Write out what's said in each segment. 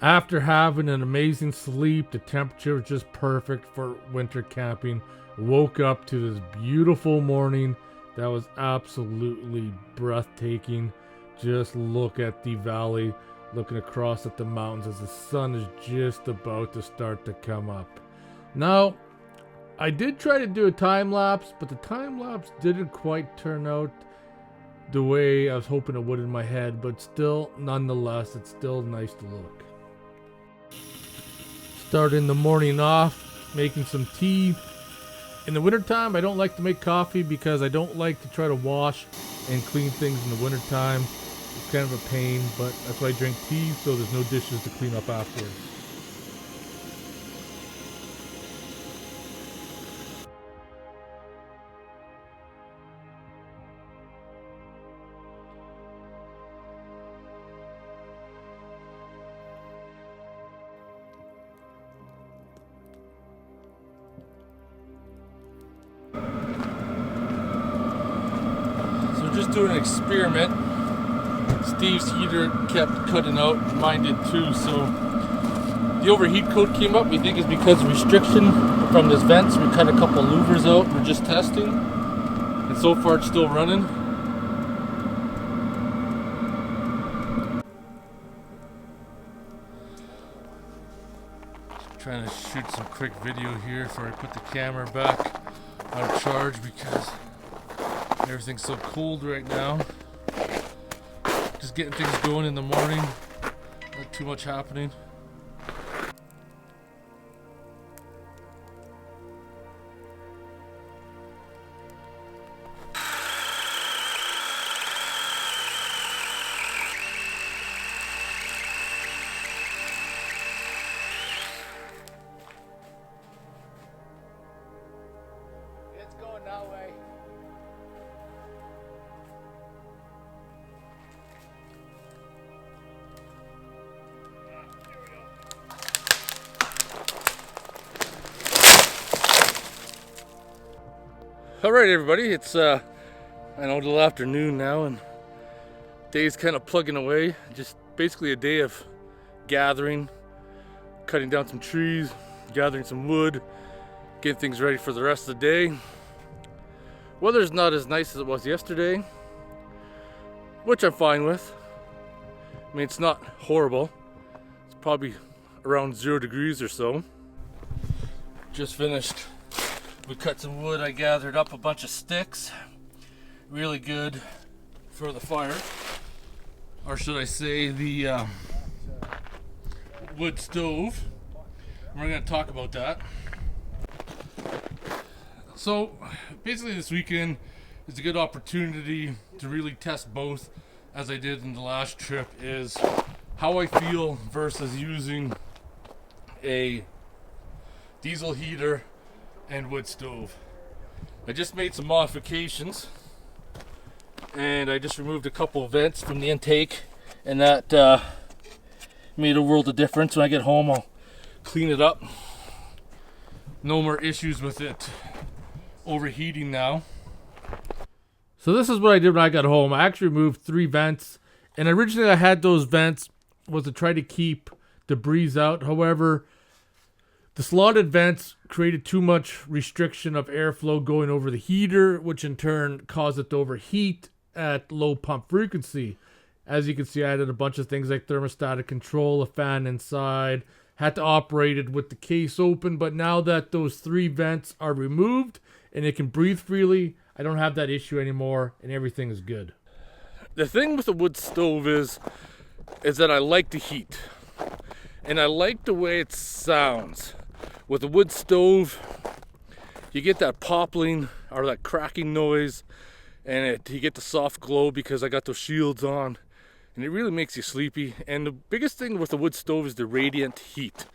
After having an amazing sleep, the temperature was just perfect for winter camping. Woke up to this beautiful morning that was absolutely breathtaking. Just look at the valley, looking across at the mountains as the sun is just about to start to come up. Now, I did try to do a time lapse, but the time lapse didn't quite turn out the way I was hoping it would in my head, but still, nonetheless, it's still nice to look. Starting the morning off, making some tea. In the wintertime, I don't like to make coffee because I don't like to try to wash and clean things in the wintertime. It's kind of a pain, but that's why I drink tea, so there's no dishes to clean up afterwards. Just doing an experiment. Steve's heater kept cutting out, mine did too, so the overheat code came up. We think it's because of restriction from this vent, so we cut a couple louvers out. We're just testing, and so far it's still running. Just trying to shoot some quick video here before I put the camera back on charge because everything's so cold right now. Just getting things going in the morning. Not too much happening. It's going that way. All right, everybody, it's I know, a little afternoon now, and day's kind of plugging away. Just basically a day of gathering, cutting down some trees, gathering some wood, getting things ready for the rest of the day. Weather's not as nice as it was yesterday, which I'm fine with. I mean, it's not horrible. It's probably around 0 degrees or so. Just finished. We cut some wood. I gathered up a bunch of sticks. Really good for the fire. Or should I say the wood stove. We're going to talk about that. So basically this weekend is a good opportunity to really test both, as I did in the last trip, is how I feel versus using a diesel heater and wood stove. I just made some modifications, and I just removed a couple of vents from the intake, and that made a world of difference. When I get home, I'll clean it up. No more issues with it overheating now. So this is what I did when I got home. I actually removed 3 vents, and originally I had those vents was to try to keep debris out. However, the slotted vents created too much restriction of airflow going over the heater, which in turn caused it to overheat at low pump frequency. As you can see, I added a bunch of things like thermostatic control, a fan inside, had to operate it with the case open, but now that those 3 vents are removed and it can breathe freely, I don't have that issue anymore, and everything is good. The thing with the wood stove is that I like the heat, and I like the way it sounds. With a wood stove, you get that popping or that cracking noise, and you get the soft glow because I got those shields on, and it really makes you sleepy. And the biggest thing with the wood stove is the radiant heat.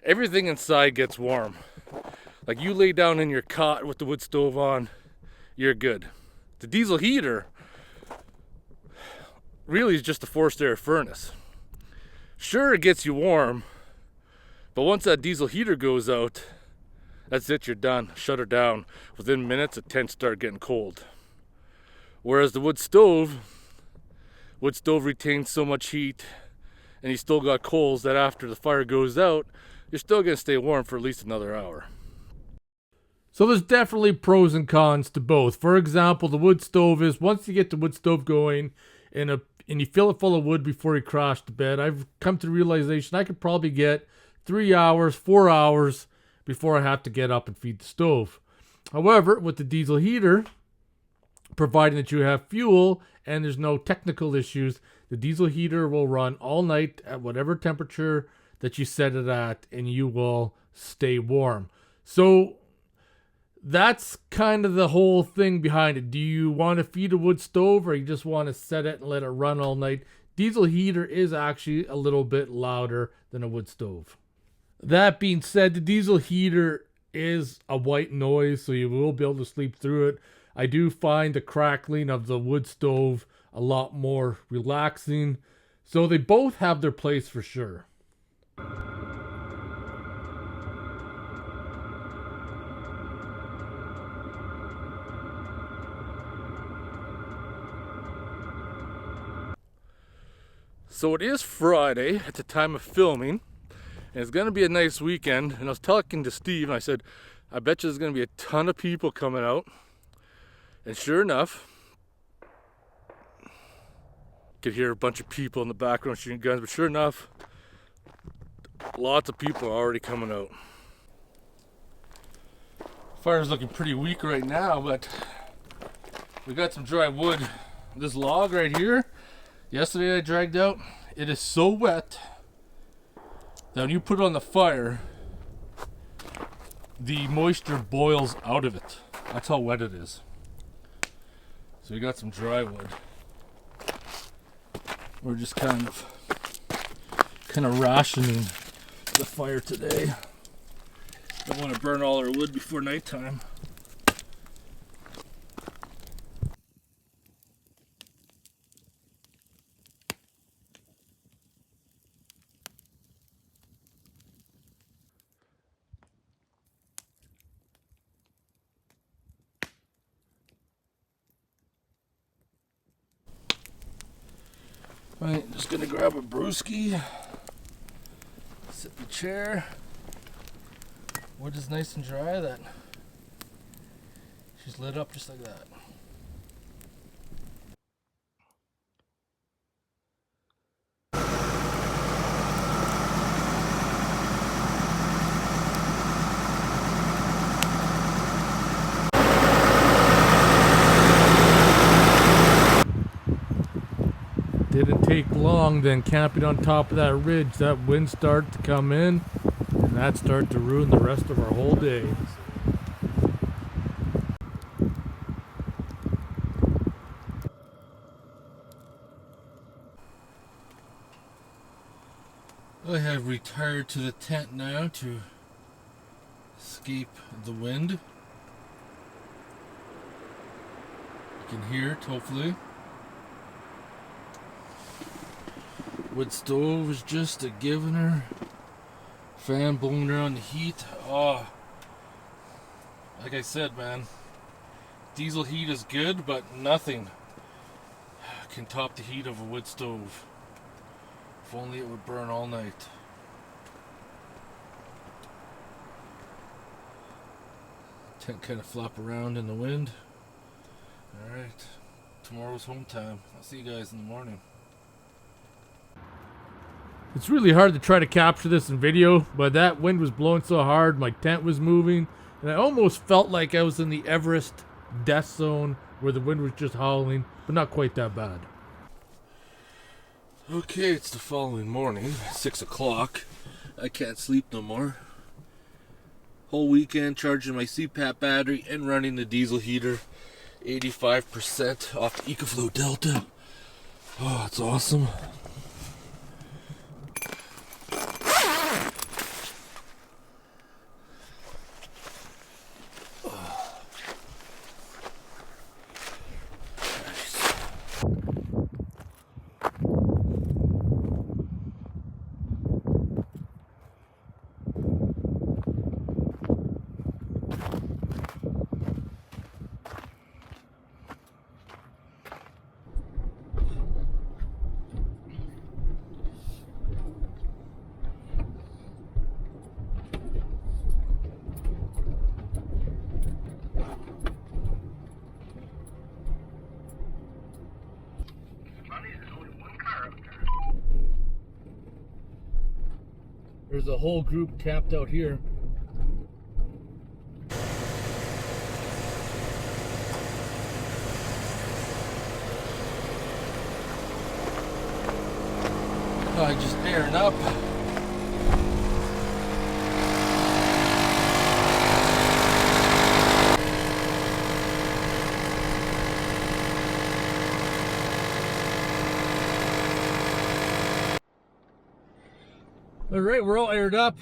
Everything inside gets warm. Like, you lay down in your cot with the wood stove on, you're good. The diesel heater really is just a forced air furnace. Sure, it gets you warm, but once that diesel heater goes out, that's it, you're done. Shut her down. Within minutes, the tents start getting cold. Whereas the wood stove retains so much heat, and you still got coals that after the fire goes out, you're still going to stay warm for at least another hour. So there's definitely pros and cons to both. For example, the wood stove is, once you get the wood stove going and you fill it full of wood before you crash to bed, I've come to the realization I could probably get 3 hours, 4 hours before I have to get up and feed the stove. However, with the diesel heater, providing that you have fuel and there's no technical issues, the diesel heater will run all night at whatever temperature that you set it at, and you will stay warm. So that's kind of the whole thing behind it. Do you want to feed a wood stove, or you just want to set it and let it run all night? Diesel heater is actually a little bit louder than a wood stove. That being said, the diesel heater is a white noise, so you will be able to sleep through it. I do find the crackling of the wood stove a lot more relaxing. So they both have their place for sure. So it is Friday at the time of filming, and it's going to be a nice weekend. And I was talking to Steve, and I said, I bet you there's going to be a ton of people coming out. And sure enough, you could hear a bunch of people in the background shooting guns, but sure enough, lots of people are already coming out. Fire's looking pretty weak right now, but we got some dry wood. This log right here, yesterday I dragged out, it is so wet that when you put it on the fire, the moisture boils out of it. That's how wet it is. So we got some dry wood. We're just kind of rationing the fire today. Don't want to burn all our wood before nighttime. Right, just gonna grab a brewski, sit in the chair. Wood is nice and dry. That she's lit up just like that. Didn't take long, then camping on top of that ridge, that wind started to come in, and that started to ruin the rest of our whole day. I have retired to the tent now to escape the wind. You can hear it, hopefully. Wood stove is just a giving her. Fan blowing around the heat. Oh, like I said, man, diesel heat is good, but nothing can top the heat of a wood stove. If only it would burn all night. Tent kind of flop around in the wind. Alright, tomorrow's home time. I'll see you guys in the morning. It's really hard to try to capture this in video, but that wind was blowing so hard, my tent was moving, and I almost felt like I was in the Everest death zone where the wind was just howling, but not quite that bad. Okay, it's the following morning, 6 o'clock. I can't sleep no more. Whole weekend charging my CPAP battery and running the diesel heater. 85% off the EcoFlow Delta. Oh, it's awesome. There's a whole group camped out here. Just airing up. All right, we're all aired up,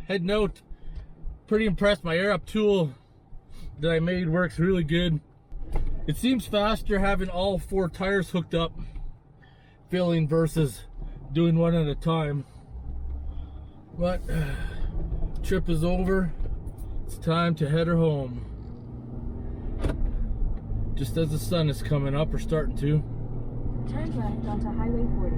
heading out. Pretty impressed. My air up tool that I made works really good. It seems faster having all 4 tires hooked up, filling versus doing one at a time. But trip is over. It's time to head her home. Just as the sun is coming up or starting to. Turn left onto Highway 40.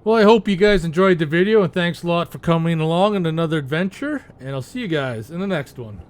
Well, I hope you guys enjoyed the video, and thanks a lot for coming along on another adventure, and I'll see you guys in the next one.